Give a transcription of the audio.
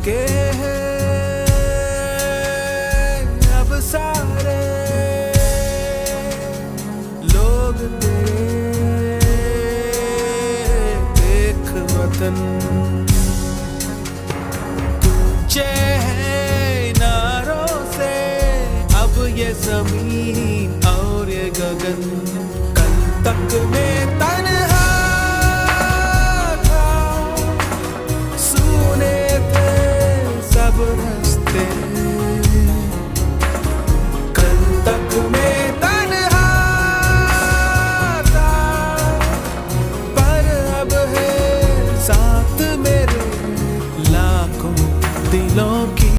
लगे हैं अब सारे लोग तेरे देख वतन ऊंचे हैं नारों से अब ये ज़मीन और ये गगन कल तक में